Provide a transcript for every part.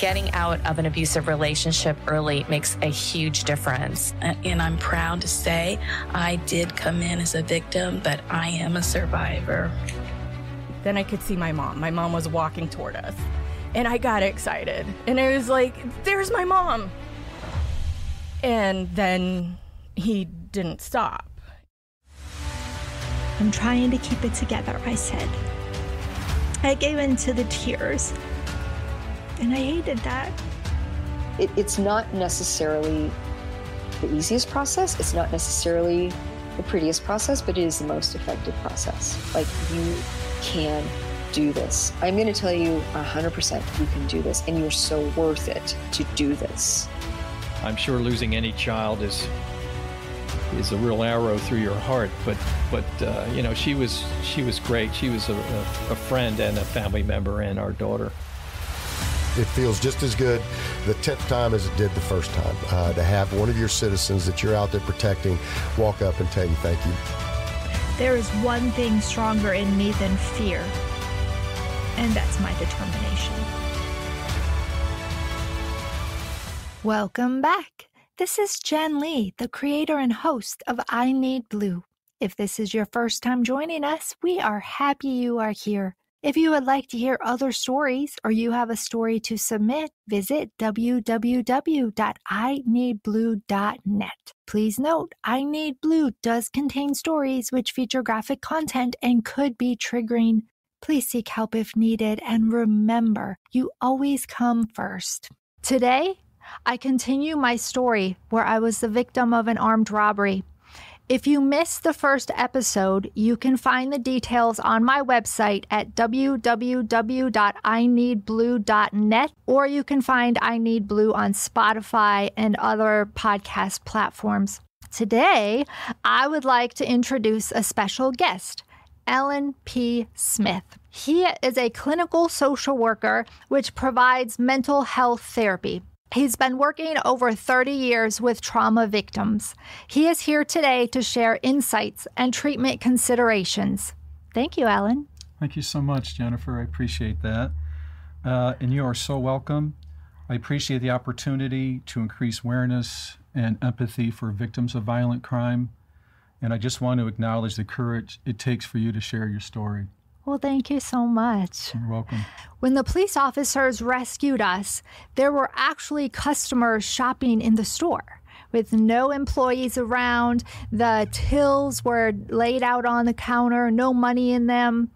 getting out of an abusive relationship early makes a huge difference. And I'm proud to say I did come in as a victim, but I am a survivor. Then I could see my mom. My mom was walking toward us. And I got excited. And it was like, there's my mom. And then he didn't stop. I'm trying to keep it together, I said. I gave in to the tears. And I hated that. It's not necessarily the easiest process. It's not necessarily the prettiest process, but it is the most effective process. Like, you can do this. I'm going to tell you 100% you can do this, and you're so worth it to do this. I'm sure losing any child is a real arrow through your heart, but you know, she was great. She was a friend and a family member and our daughter. It feels just as good the 10th time as it did the first time, to have one of your citizens that you're out there protecting walk up and tell you thank you. There is one thing stronger in me than fear, and that's my determination. Welcome back. This is Jen Lee, the creator and host of I Need Blue. If this is your first time joining us, we are happy you are here. If you would like to hear other stories or you have a story to submit, visit www.ineedblue.net. Please note, I Need Blue does contain stories which feature graphic content and could be triggering. Please seek help if needed, and remember, you always come first. Today, I continue my story where I was the victim of an armed robbery. If you missed the first episode, you can find the details on my website at www.ineedblue.net, or you can find I Need Blue on Spotify and other podcast platforms. Today, I would like to introduce a special guest, Alan P. Smith. He is a clinical social worker which provides mental health therapy. He's been working over 30 years with trauma victims. He is here today to share insights and treatment considerations. Thank you, Alan. Thank you so much, Jennifer. I appreciate that. And you are so welcome. I appreciate the opportunity to increase awareness and empathy for victims of violent crime. And I just want to acknowledge the courage it takes for you to share your story. Well, thank you so much. You're welcome. When the police officers rescued us, there were actually customers shopping in the store with no employees around. The tills were laid out on the counter, no money in them.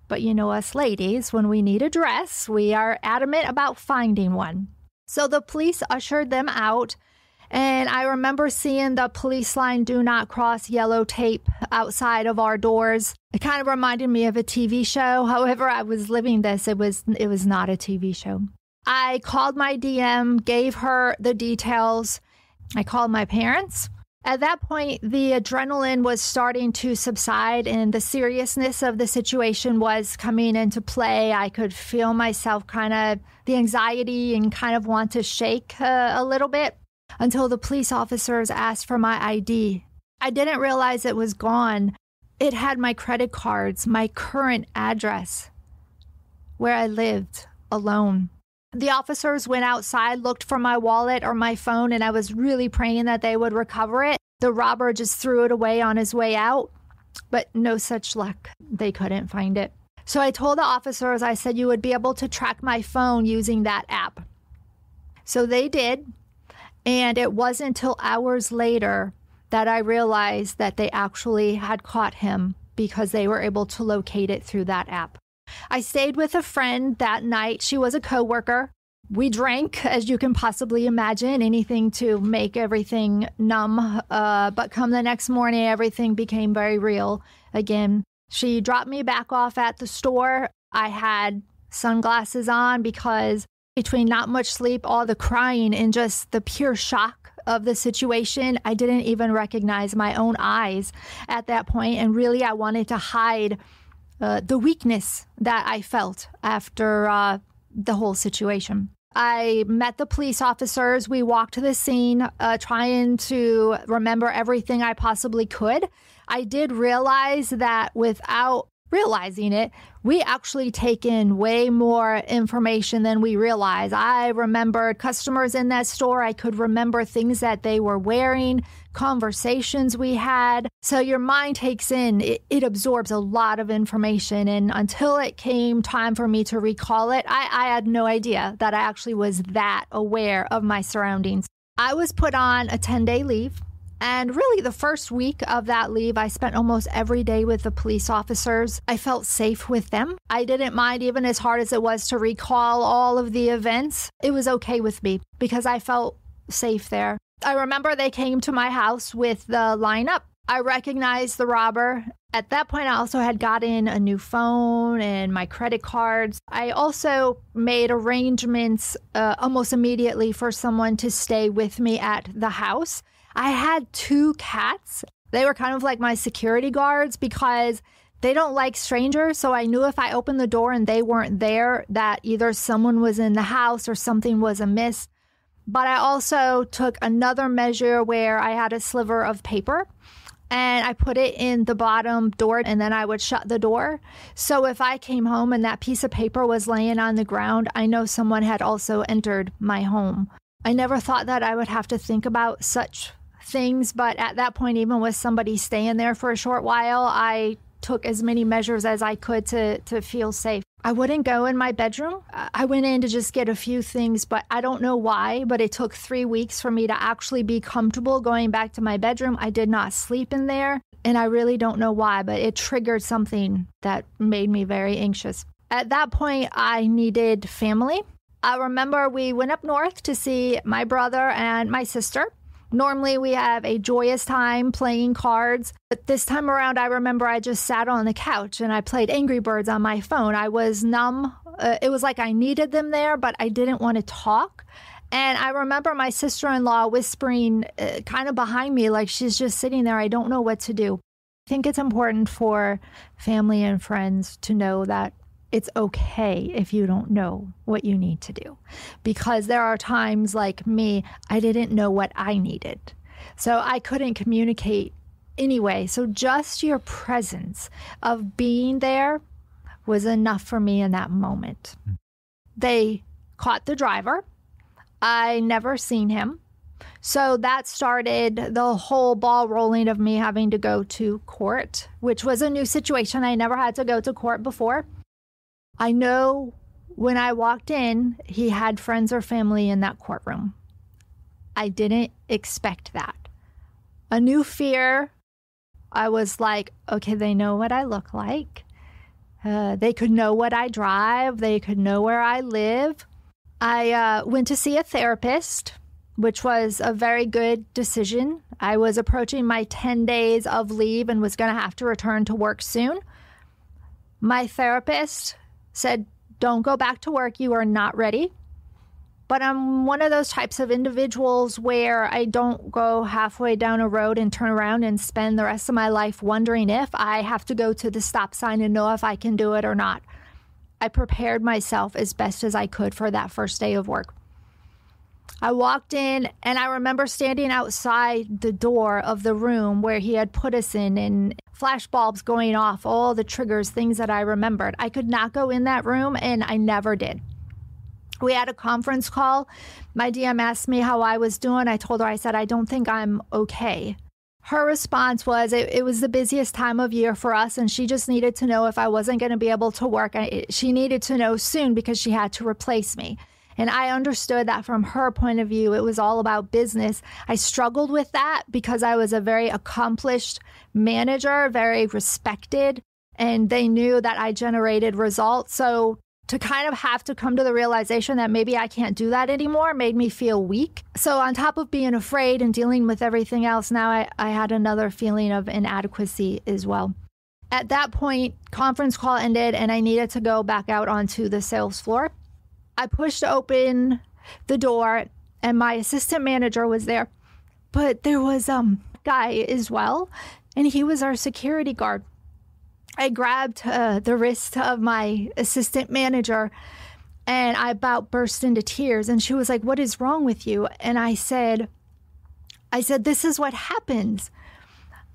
But you know us ladies, when we need a dress, we are adamant about finding one. So the police ushered them out. And I remember seeing the police line "Do Not Cross" yellow tape outside of our doors. It kind of reminded me of a TV show. However, I was living this. It was not a TV show. I called my DM, gave her the details. I called my parents. At that point, the adrenaline was starting to subside and the seriousness of the situation was coming into play. I could feel myself the anxiety and kind of want to shake a little bit. Until the police officers asked for my ID. I didn't realize it was gone. It had my credit cards, my current address, where I lived alone. The officers went outside, looked for my wallet or my phone, and I was really praying that they would recover it. The robber just threw it away on his way out, but no such luck. They couldn't find it. So I told the officers, I said, you would be able to track my phone using that app. So they did. And it wasn't until hours later that I realized that they actually had caught him because they were able to locate it through that app. I stayed with a friend that night. She was a coworker. We drank, as you can possibly imagine, anything to make everything numb. But come the next morning, everything became very real again. She dropped me back off at the store. I had sunglasses on because between not much sleep, all the crying, and just the pure shock of the situation, I didn't even recognize my own eyes at that point. And really, I wanted to hide the weakness that I felt after the whole situation. I met the police officers. We walked to the scene, trying to remember everything I possibly could. I did realize that without realizing it, we actually take in way more information than we realize. I remembered customers in that store. I could remember things that they were wearing, conversations we had. So your mind takes in, it absorbs a lot of information. And until it came time for me to recall it, I had no idea that I actually was that aware of my surroundings. I was put on a 10-day leave. And really, the first week of that leave, I spent almost every day with the police officers. I felt safe with them. I didn't mind, even as hard as it was to recall all of the events. It was okay with me because I felt safe there. I remember they came to my house with the lineup. I recognized the robber. At that point, I also had gotten a new phone and my credit cards. I also made arrangements almost immediately for someone to stay with me at the house. I had 2 cats. They were kind of like my security guards because they don't like strangers. So I knew if I opened the door and they weren't there, that either someone was in the house or something was amiss. But I also took another measure where I had a sliver of paper and I put it in the bottom door and then I would shut the door. So if I came home and that piece of paper was laying on the ground, I know someone had also entered my home. I never thought that I would have to think about such things, but at that point, even with somebody staying there for a short while, I took as many measures as I could to feel safe. I wouldn't go in my bedroom. I went in to just get a few things, but I don't know why, but it took 3 weeks for me to actually be comfortable going back to my bedroom. I did not sleep in there, and I really don't know why, but it triggered something that made me very anxious. At that point, I needed family. I remember we went up north to see my brother and my sister. Normally, we have a joyous time playing cards. But this time around, I remember I just sat on the couch and I played Angry Birds on my phone. I was numb. It was like I needed them there, but I didn't want to talk. And I remember my sister-in-law whispering kind of behind me, like she's just sitting there. I don't know what to do. I think it's important for family and friends to know that it's okay if you don't know what you need to do, because there are times like me, I didn't know what I needed. So I couldn't communicate anyway. So just your presence of being there was enough for me in that moment. They caught the driver. I never seen him. So that started the whole ball rolling of me having to go to court, which was a new situation. I never had to go to court before. I know when I walked in, he had friends or family in that courtroom. I didn't expect that. A new fear. I was like, okay, they know what I look like. They could know what I drive. They could know where I live. I went to see a therapist, which was a very good decision. I was approaching my 10 days of leave and was going to have to return to work soon. My therapist said, don't go back to work. You are not ready. But I'm one of those types of individuals where I don't go halfway down a road and turn around and spend the rest of my life wondering if I have to go to the stop sign and know if I can do it or not. I prepared myself as best as I could for that first day of work. I walked in and I remember standing outside the door of the room where he had put us in and flash bulbs going off, all the triggers, things that I remembered. I could not go in that room and I never did. We had a conference call. My DM asked me how I was doing. I told her, I said, I don't think I'm okay. Her response was it was the busiest time of year for us and she just needed to know if I wasn't going to be able to work. She needed to know soon because she had to replace me. And I understood that from her point of view, it was all about business. I struggled with that because I was a very accomplished manager, very respected, and they knew that I generated results. So to kind of have to come to the realization that maybe I can't do that anymore made me feel weak. So on top of being afraid and dealing with everything else, now I had another feeling of inadequacy as well. At that point, conference call ended and I needed to go back out onto the sales floor. I pushed open the door and my assistant manager was there, but there was a guy as well, and he was our security guard. I grabbed the wrist of my assistant manager and I about burst into tears, and she was like, what is wrong with you? And I said, this is what happens.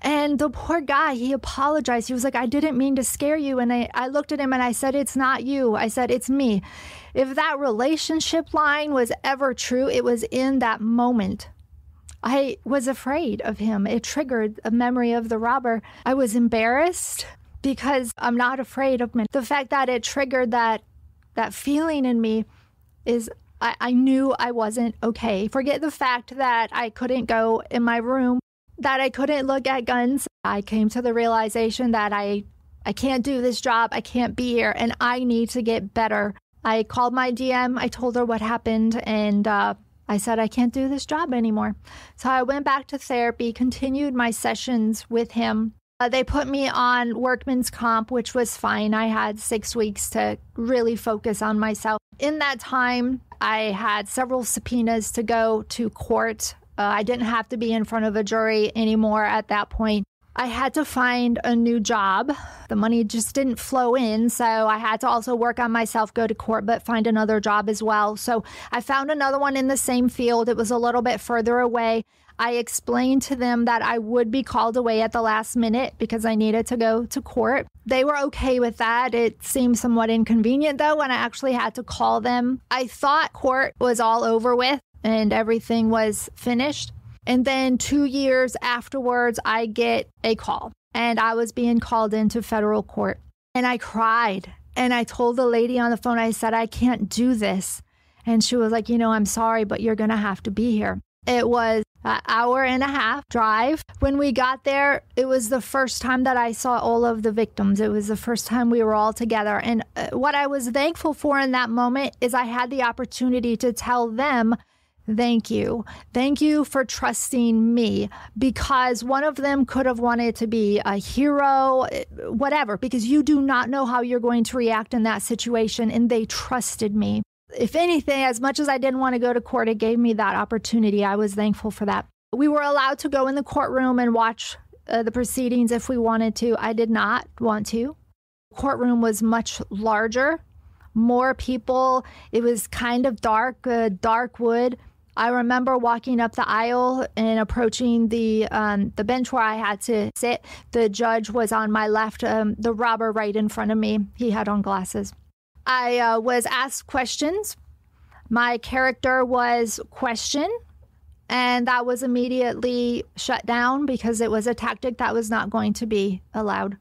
And the poor guy, he apologized. He was like, I didn't mean to scare you. And I looked at him and I said, it's not you. I said, it's me. If that relationship line was ever true, it was in that moment. I was afraid of him. It triggered a memory of the robber. I was embarrassed because I'm not afraid of men. The fact that it triggered that feeling in me is I knew I wasn't okay. Forget the fact that I couldn't go in my room, that I couldn't look at guns. I came to the realization that I can't do this job. I can't be here, and I need to get better. I called my DM. I told her what happened, and I said, I can't do this job anymore. So I went back to therapy, continued my sessions with him. They put me on workman's comp, which was fine. I had 6 weeks to really focus on myself. In that time, I had several subpoenas to go to court. I didn't have to be in front of a jury anymore at that point. I had to find a new job. The money just didn't flow in, so I had to also work on myself, go to court, but find another job as well. So I found another one in the same field. It was a little bit further away. I explained to them that I would be called away at the last minute because I needed to go to court. They were okay with that. It seemed somewhat inconvenient, though, when I actually had to call them. I thought court was all over with and everything was finished. And then 2 years afterwards, I get a call, and I was being called into federal court. And I cried, and I told the lady on the phone, I said, I can't do this. And she was like, I'm sorry, but you're going to have to be here. It was an hour and a half drive. When we got there, it was the first time that I saw all of the victims. It was the first time we were all together. And what I was thankful for in that moment is I had the opportunity to tell them, thank you. Thank you for trusting me, because one of them could have wanted to be a hero, whatever, because you do not know how you're going to react in that situation. And they trusted me. If anything, as much as I didn't want to go to court, it gave me that opportunity. I was thankful for that. We were allowed to go in the courtroom and watch the proceedings if we wanted to. I did not want to. The courtroom was much larger, more people. It was kind of dark, dark wood. I remember walking up the aisle and approaching the bench where I had to sit. The judge was on my left, the robber right in front of me. He had on glasses. I was asked questions. My character was questioned, and that was immediately shut down because it was a tactic that was not going to be allowed.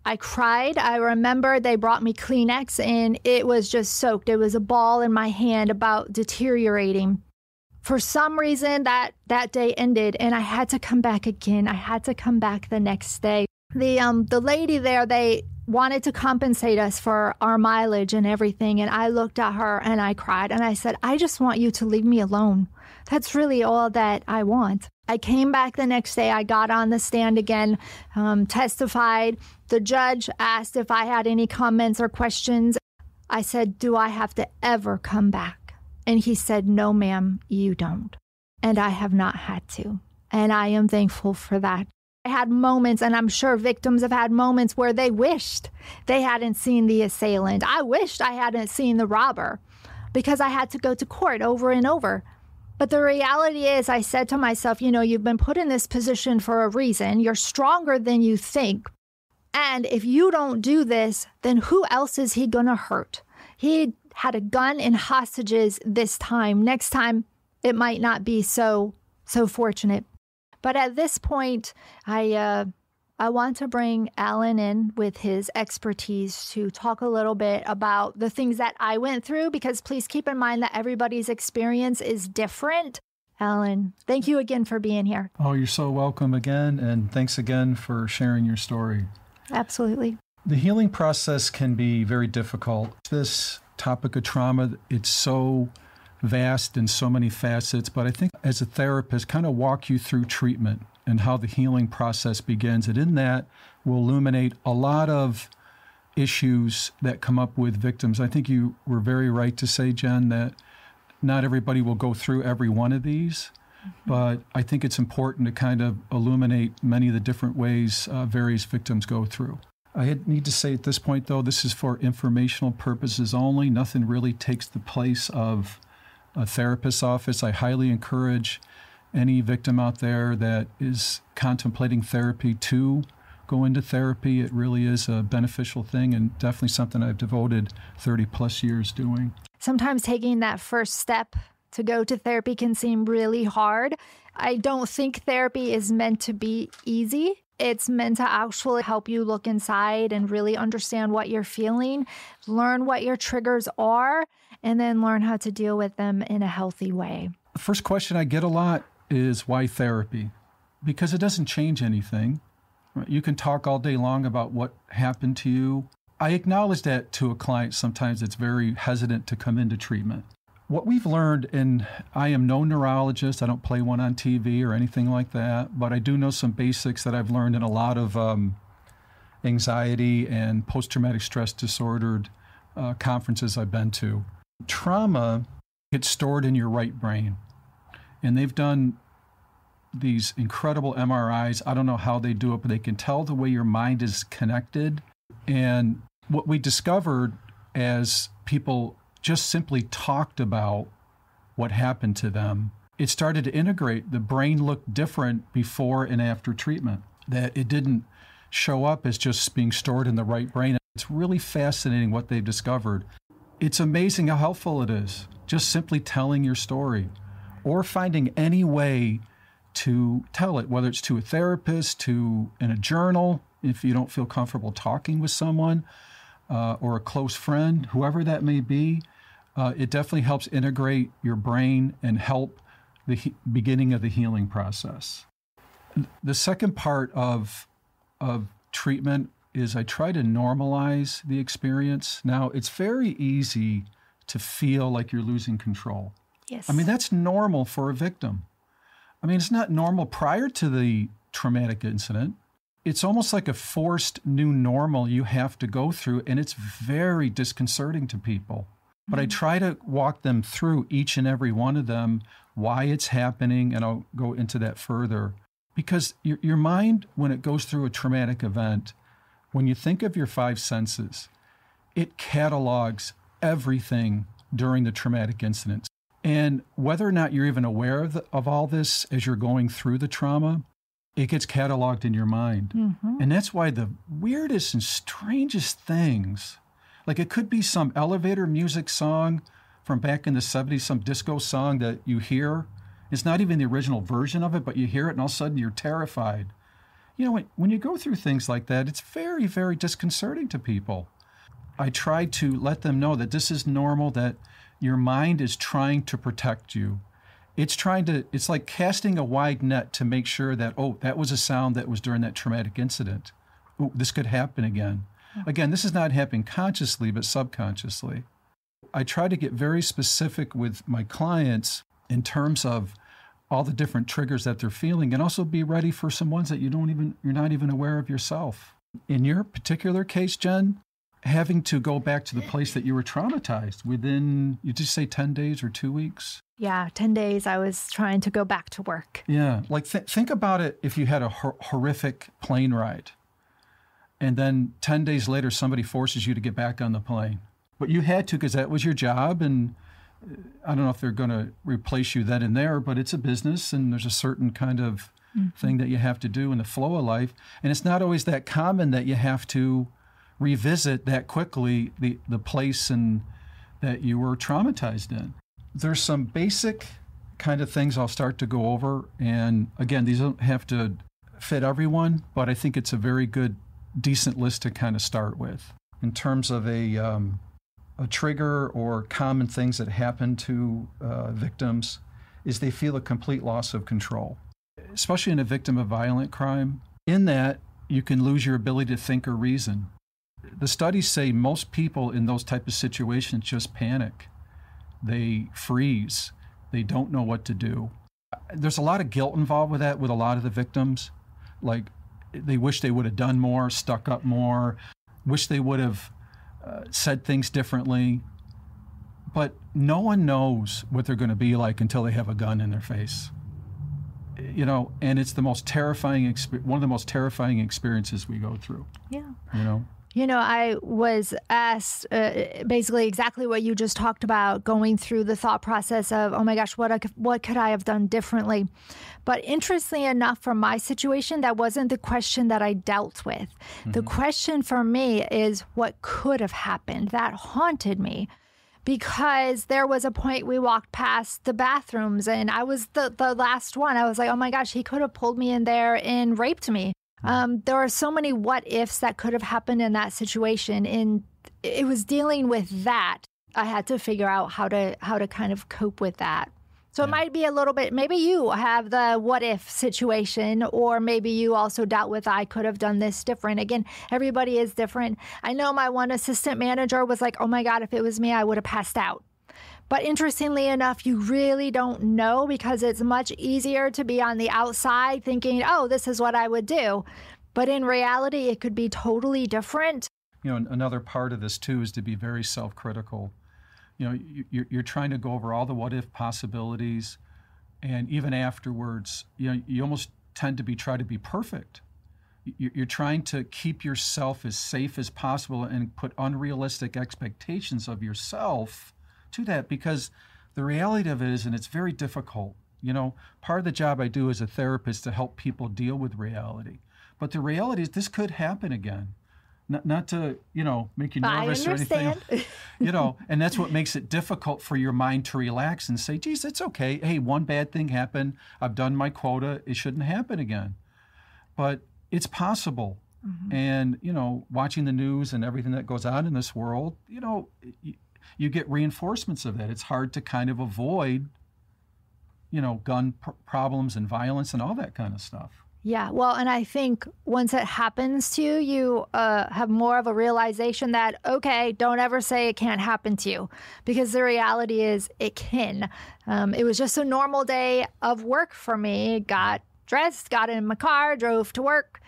I cried. I remember they brought me Kleenex, and it was just soaked. It was a ball in my hand about deteriorating. For some reason, that day ended, and I had to come back again. I had to come back the next day. The lady there, they wanted to compensate us for our mileage and everything. And I looked at her and I cried and I said, I just want you to leave me alone. That's really all that I want. I came back the next day. I got on the stand again, testified. The judge asked if I had any comments or questions. I said, do I have to ever come back? And he said, no, ma'am, you don't. And I have not had to. And I am thankful for that. I had moments, and I'm sure victims have had moments where they wished they hadn't seen the assailant. I wished I hadn't seen the robber because I had to go to court over and over. But the reality is, I said to myself, you've been put in this position for a reason. You're stronger than you think. And if you don't do this, then who else is he going to hurt? He had a gun and hostages this time. Next time, it might not be so fortunate. But at this point, I want to bring Alan in with his expertise to talk a little bit about the things that I went through, because please keep in mind that everybody's experience is different. Alan, thank you again for being here. Oh, you're so welcome again, and thanks again for sharing your story. Absolutely. The healing process can be very difficult. This topic of trauma, it's so vast and so many facets, but I think as a therapist, kind of walk you through treatment and how the healing process begins. And in that, will illuminate a lot of issues that come up with victims. I think you were very right to say, Jen, that not everybody will go through every one of these, but I think it's important to kind of illuminate many of the different ways various victims go through. I need to say at this point, though, this is for informational purposes only. Nothing really takes the place of a therapist's office. I highly encourage any victim out there that is contemplating therapy to go into therapy. It really is a beneficial thing and definitely something I've devoted 30 plus years doing. Sometimes taking that first step to go to therapy can seem really hard. I don't think therapy is meant to be easy. It's meant to actually help you look inside and really understand what you're feeling, learn what your triggers are, and then learn how to deal with them in a healthy way. The first question I get a lot is, why therapy? Because it doesn't change anything. You can talk all day long about what happened to you. I acknowledge that to a client sometimes it's very hesitant to come into treatment. What we've learned, and I am no neurologist, I don't play one on TV or anything like that, but I do know some basics that I've learned in a lot of anxiety and post-traumatic stress disordered conferences I've been to. Trauma gets stored in your right brain, and they've done these incredible MRIs. I don't know how they do it, but they can tell the way your mind is connected. And what we discovered as people just simply talked about what happened to them, it started to integrate. The brain looked different before and after treatment, that it didn't show up as just being stored in the right brain. It's really fascinating what they've discovered. It's amazing how helpful it is, just simply telling your story or finding any way to tell it, whether it's to a therapist, in a journal, if you don't feel comfortable talking with someone, or a close friend, whoever that may be. It definitely helps integrate your brain and help the beginning of the healing process. The second part of treatment is I try to normalize the experience. Now, it's very easy to feel like you're losing control. Yes. I mean, that's normal for a victim. I mean, it's not normal prior to the traumatic incident. It's almost like a forced new normal you have to go through, and it's very disconcerting to people. But I try to walk them through each and every one of them, why it's happening, and I'll go into that further. Because your mind, when it goes through a traumatic event, when you think of your five senses, it catalogs everything during the traumatic incident. And whether or not you're even aware of all this as you're going through the trauma, it gets cataloged in your mind. Mm-hmm. And that's why the weirdest and strangest things, like it could be some elevator music song from back in the 70s, some disco song that you hear. It's not even the original version of it, but you hear it and all of a sudden you're terrified. You know, when you go through things like that, it's very, very disconcerting to people. I try to let them know that this is normal, that your mind is trying to protect you. It's like casting a wide net to make sure that, oh, that was a sound that was during that traumatic incident. Oh, this could happen again. Again, this is not happening consciously, but subconsciously. I try to get very specific with my clients in terms of all the different triggers that they're feeling, and also be ready for some ones that you're not even aware of yourself. In your particular case, Jen, having to go back to the place that you were traumatized within, you just say 10 days or 2 weeks? Yeah, 10 days I was trying to go back to work. Yeah, like think about it if you had a horrific plane ride, and then 10 days later somebody forces you to get back on the plane. But you had to because that was your job, and I don't know if they're going to replace you then and there, but it's a business and there's a certain kind of thing that you have to do in the flow of life. And it's not always that common that you have to revisit that quickly the place and that you were traumatized in. There's some basic kind of things I'll start to go over. And again, these don't have to fit everyone, but I think it's a very good, decent list to kind of start with. In terms of a trigger or common things that happen to victims is they feel a complete loss of control, especially in a victim of violent crime. In that, you can lose your ability to think or reason. The studies say most people in those type of situations just panic. They freeze. They don't know what to do. There's a lot of guilt involved with that with a lot of the victims. Like they wish they would have done more, stuck up more, wish they would have said things differently. But no one knows what they're going to be like until they have a gun in their face. You know, and it's the most terrifying one of the most terrifying experiences we go through. Yeah. You know? I was asked basically exactly what you just talked about, going through the thought process of, oh my gosh, what could I have done differently? But interestingly enough, for my situation, that wasn't the question that I dealt with. Mm-hmm. The question for me is what could have happened. That haunted me. Because there was a point we walked past the bathrooms and I was the last one. I was like, oh my gosh, he could have pulled me in there and raped me. There are so many what ifs that could have happened in that situation. And it was dealing with that. I had to figure out how to kind of cope with that. So it might be a little bit, maybe you have the what if situation, or maybe you also dealt with, I could have done this different. Again, everybody is different. I know my one assistant manager was like, oh my God, if it was me, I would have passed out. But interestingly enough, you really don't know, because it's much easier to be on the outside thinking, oh, this is what I would do. But in reality, it could be totally different. Another part of this, too, is to be very self-critical. You're trying to go over all the what-if possibilities, and even afterwards, you almost tend to try to be perfect. You're trying to keep yourself as safe as possible and put unrealistic expectations of yourself to that, because the reality of it is, and it's very difficult, part of the job I do as a therapist to help people deal with reality. But the reality is this could happen again. Not to, make you nervous or anything, and that's what makes it difficult for your mind to relax and say, geez, it's okay. Hey, one bad thing happened. I've done my quota. It shouldn't happen again. But it's possible. Mm-hmm. And, watching the news and everything that goes on in this world, you get reinforcements of that. It's hard to kind of avoid, gun problems and violence and all that kind of stuff. Yeah, well, and I think once it happens to you, you have more of a realization that, okay, don't ever say it can't happen to you, because the reality is it can. It was just a normal day of work for me. Got dressed, got in my car, drove to work,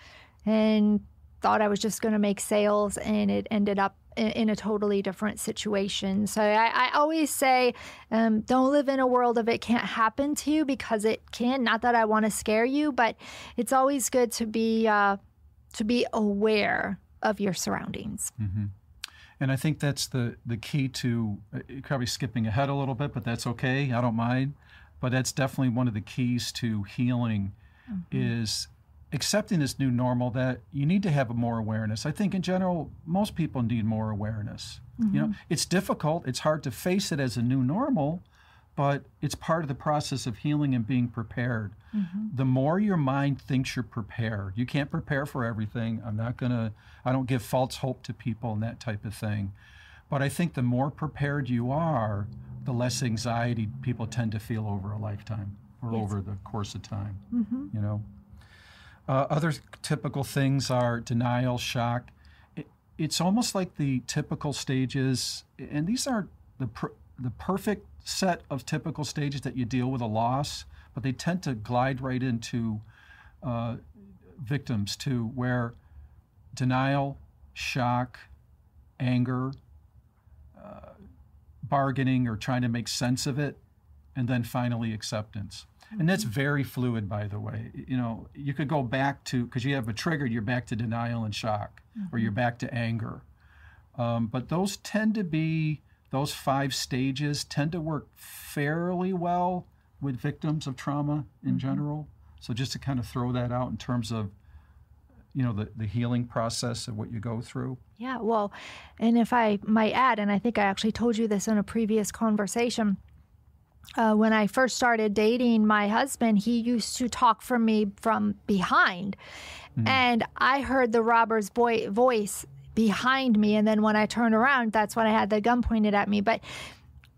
and thought I was just going to make sales, and it ended up in a totally different situation. So I always say, don't live in a world of it can't happen to you, because it can. Not that I want to scare you, but it's always good to be aware of your surroundings. Mm-hmm. And I think that's the key to, probably skipping ahead a little bit, but that's okay. I don't mind. But that's definitely one of the keys to healing, is accepting this new normal, that you need to have more awareness. I think in general, most people need more awareness. Mm-hmm. It's difficult. It's hard to face it as a new normal, but it's part of the process of healing and being prepared. Mm-hmm. The more your mind thinks you're prepared, you can't prepare for everything. I don't give false hope to people and that type of thing. But I think the more prepared you are, the less anxiety people tend to feel over a lifetime or over the course of time, Other typical things are denial, shock. It's almost like the typical stages, and these aren't the perfect set of typical stages that you deal with a loss, but they tend to glide right into victims too, where denial, shock, anger, bargaining or trying to make sense of it, and then finally acceptance. And that's very fluid, by the way. You could go back to, because you have a trigger, you're back to denial and shock, or you're back to anger. But those 5 stages tend to work fairly well with victims of trauma in general. So just to kind of throw that out in terms of, the healing process of what you go through. Yeah, well, and if I might add, and I think I actually told you this in a previous conversation, when I first started dating my husband, he used to talk from me from behind. Mm-hmm. And I heard the robber's voice behind me. And then when I turned around, that's when I had the gun pointed at me. But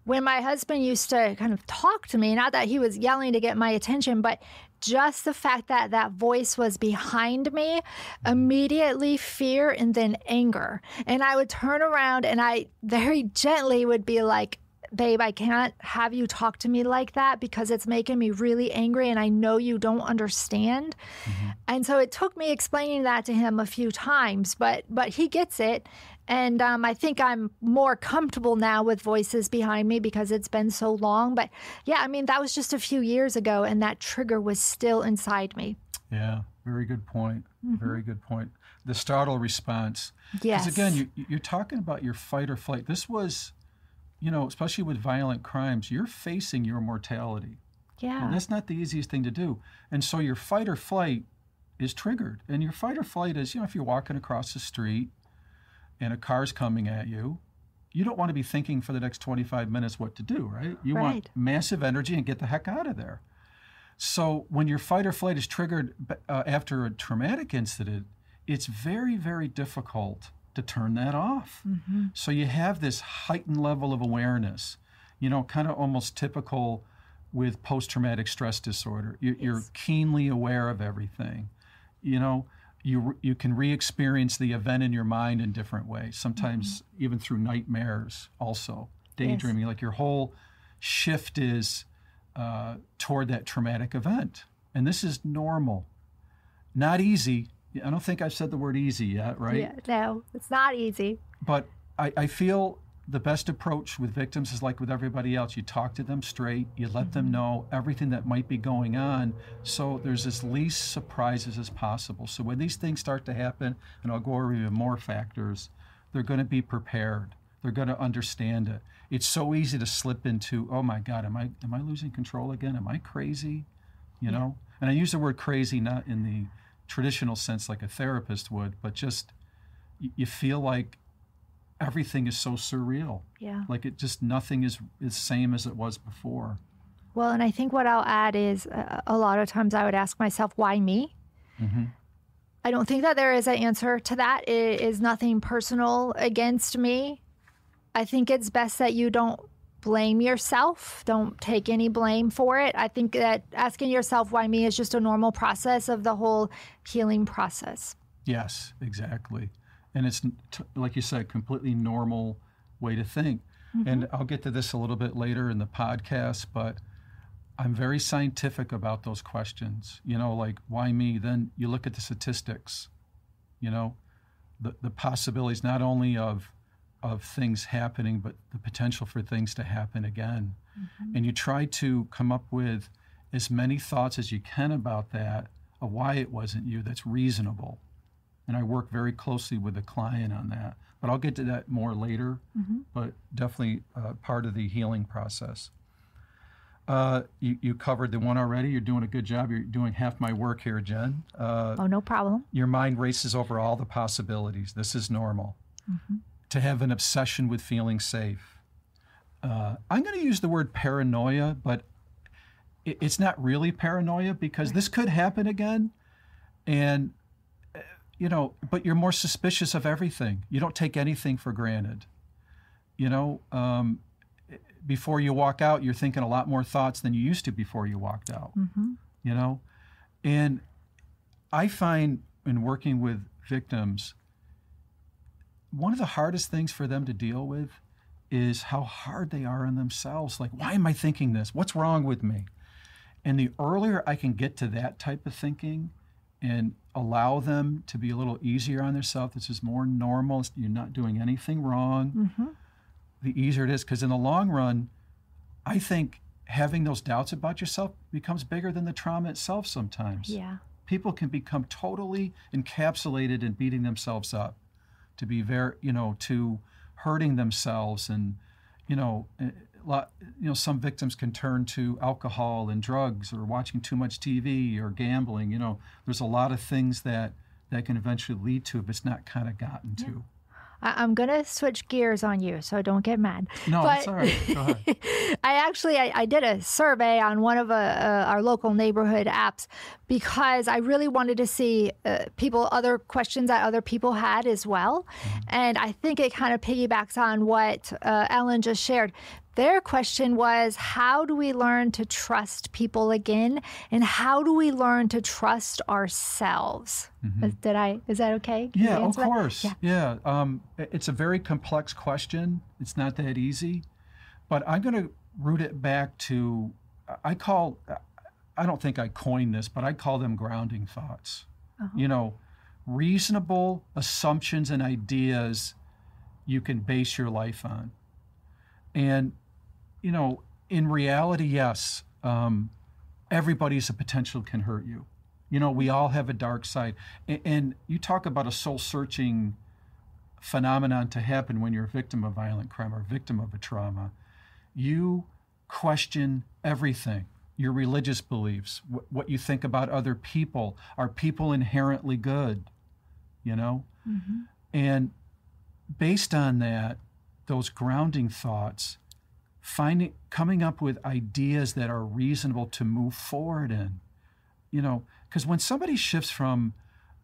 when my husband used to kind of talk to me, not that he was yelling to get my attention, but just the fact that that voice was behind me, immediately fear and then anger. And I would turn around and I very gently would be like, babe, I can't have you talk to me like that, because it's making me really angry and I know you don't understand. Mm-hmm. And so it took me explaining that to him a few times, but he gets it. And I think I'm more comfortable now with voices behind me because it's been so long. But yeah, I mean, that was just a few years ago and that trigger was still inside me. Yeah. Very good point. Very good point. The startle response. Yes. Because again, you're talking about your fight or flight. This was, especially with violent crimes, you're facing your mortality. Yeah. And that's not the easiest thing to do. And so your fight or flight is triggered. And your fight or flight is, if you're walking across the street and a car's coming at you, you don't want to be thinking for the next 25 minutes what to do, right? You want massive energy and get the heck out of there. So when your fight or flight is triggered after a traumatic incident, it's very, very difficult to turn that off. So you have this heightened level of awareness, kind of almost typical with post-traumatic stress disorder. You're keenly aware of everything. You can re-experience the event in your mind in different ways, sometimes even through nightmares also, daydreaming. Like your whole shift is toward that traumatic event. And this is normal. Not easy. I don't think I've said the word easy yet, right? Yeah, no, it's not easy. But I feel the best approach with victims is like with everybody else. You talk to them straight. You let them know everything that might be going on, so there's as least surprises as possible. So when these things start to happen, and I'll go over even more factors, they're going to be prepared. They're going to understand it. It's so easy to slip into, oh my God, am I losing control again? Am I crazy? And I use the word crazy not in the traditional sense like a therapist would, but just you feel like everything is so surreal. Yeah. Like nothing is the same as it was before. Well, and I think what I'll add is a lot of times I would ask myself, why me? I don't think that there is an answer to that. It is nothing personal against me. I think it's best that you don't blame yourself. Don't take any blame for it. I think that asking yourself why me is just a normal process of the whole healing process. Yes, exactly. And it's, like you said, completely normal way to think. And I'll get to this a little bit later in the podcast, but I'm very scientific about those questions. Like, why me? Then you look at the statistics, the possibilities not only of things happening, but the potential for things to happen again. And you try to come up with as many thoughts as you can about that, of why it wasn't you, that's reasonable. And I work very closely with the client on that. But I'll get to that more later, but definitely part of the healing process. You covered the one already. You're doing a good job. You're doing half my work here, Jen. Oh, no problem. Your mind races over all the possibilities. This is normal. To have an obsession with feeling safe. I'm going to use the word paranoia, but it's not really paranoia because this could happen again. And, but you're more suspicious of everything. You don't take anything for granted. Before you walk out, you're thinking a lot more thoughts than you used to before you walked out. And I find in working with victims, one of the hardest things for them to deal with is how hard they are on themselves. Like, why am I thinking this? What's wrong with me? And the earlier I can get to that type of thinking and allow them to be a little easier on themselves, this is more normal, you're not doing anything wrong, the easier it is. Because in the long run, I think having those doubts about yourself becomes bigger than the trauma itself sometimes. Yeah. People can become totally encapsulated in beating themselves up, to be very, to hurting themselves. And, some victims can turn to alcohol and drugs or watching too much TV or gambling. There's a lot of things that can eventually lead to if it's not kind of gotten to. I'm going to switch gears on you, so don't get mad. No, that's all right. Go ahead. I did a survey on one of our local neighborhood apps because I really wanted to see other questions that other people had as well. And I think it kind of piggybacks on what Ellen just shared. Their question was, how do we learn to trust people again? And how do we learn to trust ourselves? Is that okay? Can Yeah, you of answer that? course. Yeah. It's a very complex question. It's not that easy. But I'm going to root it back to, I don't think I coined this, but I call them grounding thoughts. Reasonable assumptions and ideas you can base your life on. And, in reality, yes, everybody's a potential can hurt you. You know, we all have a dark side. And you talk about a soul-searching phenomenon to happen when you're a victim of violent crime or a victim of a trauma. You question everything, your religious beliefs, what you think about other people. Are people inherently good? You know? Mm-hmm. And based on that, those grounding thoughts, coming up with ideas that are reasonable to move forward in. You know, because when somebody shifts from,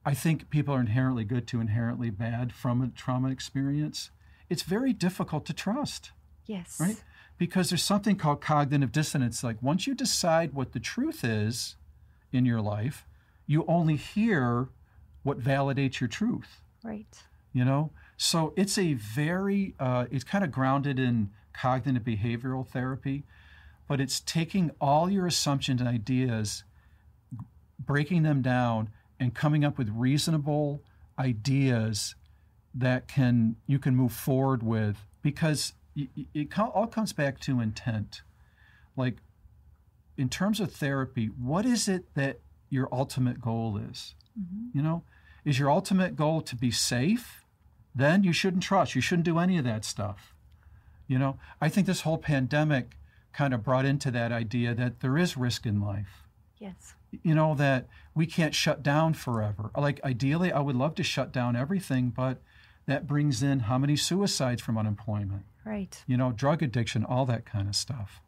I think people are inherently good to inherently bad from a trauma experience, it's very difficult to trust. Yes. Right? Because there's something called cognitive dissonance. Like once you decide what the truth is in your life, you only hear what validates your truth. Right. You know? So it's a very, it's kind of grounded in cognitive behavioral therapy, but it's taking all your assumptions and ideas, breaking them down, and coming up with reasonable ideas that you can move forward with, because it all comes back to intent. Like, in terms of therapy, what is it that your ultimate goal is? Mm-hmm. You know, is your ultimate goal to be safe? Then you shouldn't trust. You shouldn't do any of that stuff. You know, I think this whole pandemic kind of brought into that idea that there is risk in life. Yes. You know, that we can't shut down forever. Like, ideally, I would love to shut down everything, but that brings in how many suicides from unemployment? Right. You know, drug addiction, all that kind of stuff.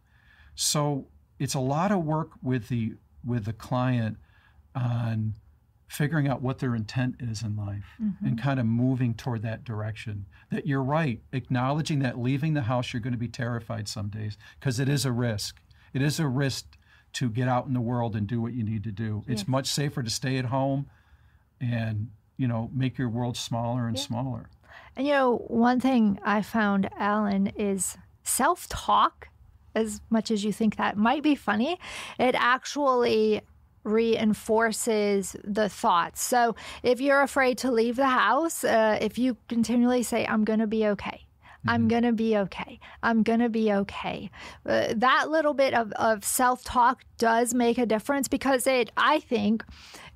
So it's a lot of work with the client on figuring out what their intent is in life, mm-hmm. and kind of moving toward that direction. That you're right, acknowledging that leaving the house, you're going to be terrified some days, because it is a risk. It is a risk to get out in the world and do what you need to do. Yes. It's much safer to stay at home and, you know, make your world smaller and smaller. And, you know, one thing I found, Alan, is self-talk, as much as you think that might be funny, it actually reinforces the thoughts. So if you're afraid to leave the house, if you continually say, I'm going to be okay, I'm going to be okay, I'm going to be okay, that little bit of self-talk does make a difference, because I think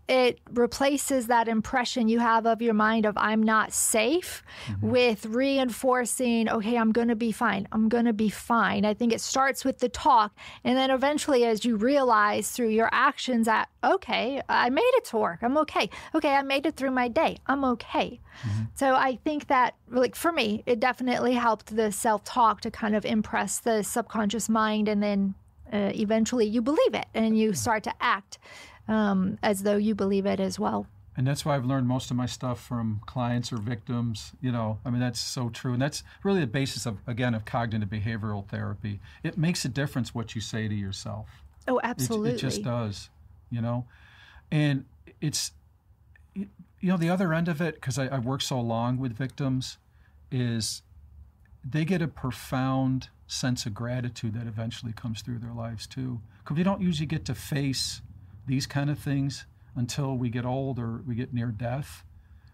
it replaces that impression you have of your mind of I'm not safe, mm-hmm. with reinforcing, okay, I'm going to be fine. I'm going to be fine. I think it starts with the talk. And then eventually, as you realize through your actions that, okay, I made it to work. I'm okay. Okay, I made it through my day. I'm okay. Mm-hmm. So I think that, like, for me, it definitely helped the self-talk to kind of impress the subconscious mind. And then eventually you believe it and you start to act as though you believe it as well. And that's why I've learned most of my stuff from clients or victims. You know, I mean, that's so true. And that's really the basis of cognitive behavioral therapy. It makes a difference what you say to yourself. Oh, absolutely. It just does, you know. And it's, you know, the other end of it, because I work so long with victims, is they get a profound sense of gratitude that eventually comes through their lives too. Because we don't usually get to face these kind of things until we get old or we get near death.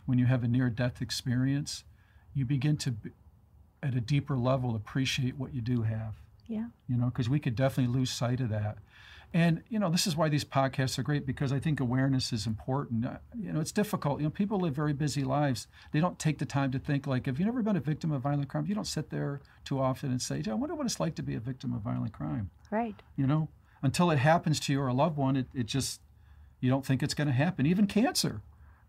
When you have a near-death experience, you begin to, at a deeper level, appreciate what you do have. Yeah. You know, because we could definitely lose sight of that. And, you know, this is why these podcasts are great, because I think awareness is important. You know, it's difficult. You know, people live very busy lives. They don't take the time to think, like, if you've never been a victim of violent crime, you don't sit there too often and say, I wonder what it's like to be a victim of violent crime. Right. You know? Until it happens to you or a loved one, it just, you don't think it's going to happen. Even cancer,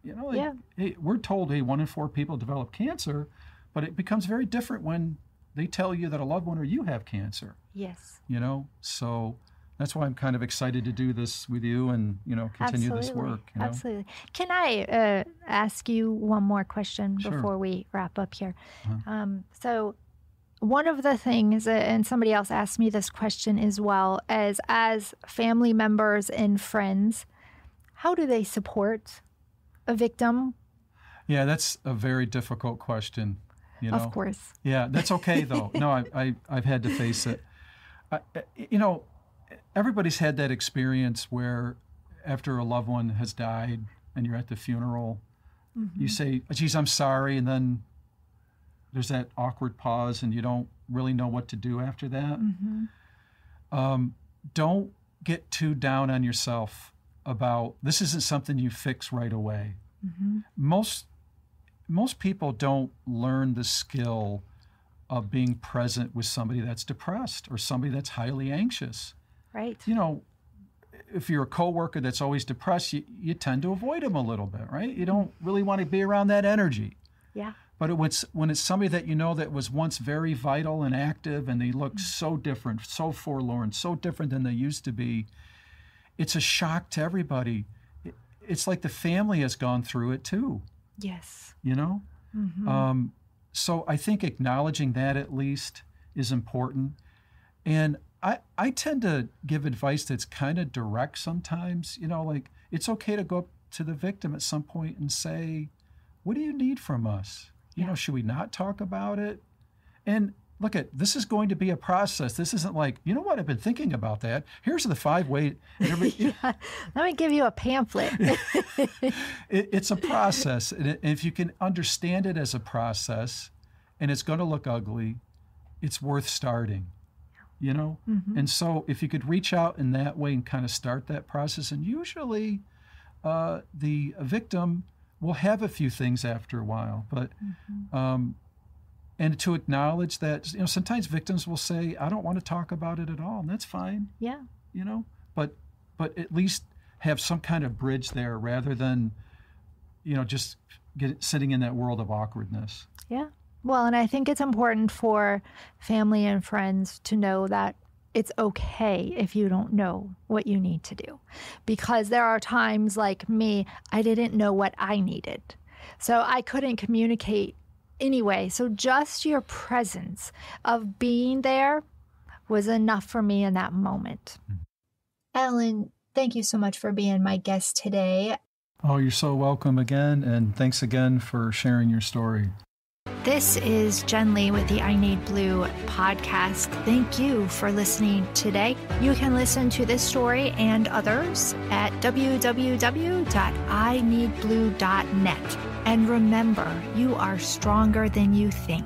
you know, hey, we're told, 1 in 4 people develop cancer, but it becomes very different when they tell you that a loved one or you have cancer. Yes. You know, so that's why I'm kind of excited to do this with you and, you know, continue this work. You know? Absolutely. Can I ask you one more question Sure. before we wrap up here? Uh-huh. So one of the things, and somebody else asked me this question as well, as family members and friends, how do they support a victim? Yeah, that's a very difficult question. You know? Of course. Yeah, that's okay though. No, I've had to face it. You know, everybody's had that experience where after a loved one has died and you're at the funeral, mm-hmm. you say, geez, I'm sorry, and then there's that awkward pause and you don't really know what to do after that. Mm-hmm. Don't get too down on yourself about this isn't something you fix right away. Most people don't learn the skill of being present with somebody that's depressed or somebody that's highly anxious. Right. You know, if you're a coworker that's always depressed, you tend to avoid them a little bit, right? You don't really want to be around that energy. Yeah. But when it's somebody that you know that was once very vital and active and they look so different, so forlorn, so different than they used to be, it's a shock to everybody. It's like the family has gone through it too. Yes. You know? So I think acknowledging that at least is important. And I tend to give advice that's kind of direct sometimes. You know, like it's okay to go up to the victim at some point and say, what do you need from us? You know, should we not talk about it? And look, this is going to be a process. This isn't like, you know what, I've been thinking about that. Here's the 5 ways. Let me give you a pamphlet. It's a process. And if you can understand it as a process and it's going to look ugly, it's worth starting, you know? And so if you could reach out in that way and kind of start that process, and usually the victim will have a few things after a while, but and to acknowledge that, you know, sometimes victims will say, I don't want to talk about it at all, and that's fine. Yeah. You know, but at least have some kind of bridge there rather than, you know, just sitting in that world of awkwardness. Yeah. Well, and I think it's important for family and friends to know that it's okay if you don't know what you need to do. Because there are times like me, I didn't know what I needed. So I couldn't communicate anyway. So just your presence of being there was enough for me in that moment. Ellen, thank you so much for being my guest today. Oh, you're so welcome again. And thanks again for sharing your story. This is Jen Lee with the I Need Blue podcast. Thank you for listening today. You can listen to this story and others at www.ineedblue.net. And remember, you are stronger than you think.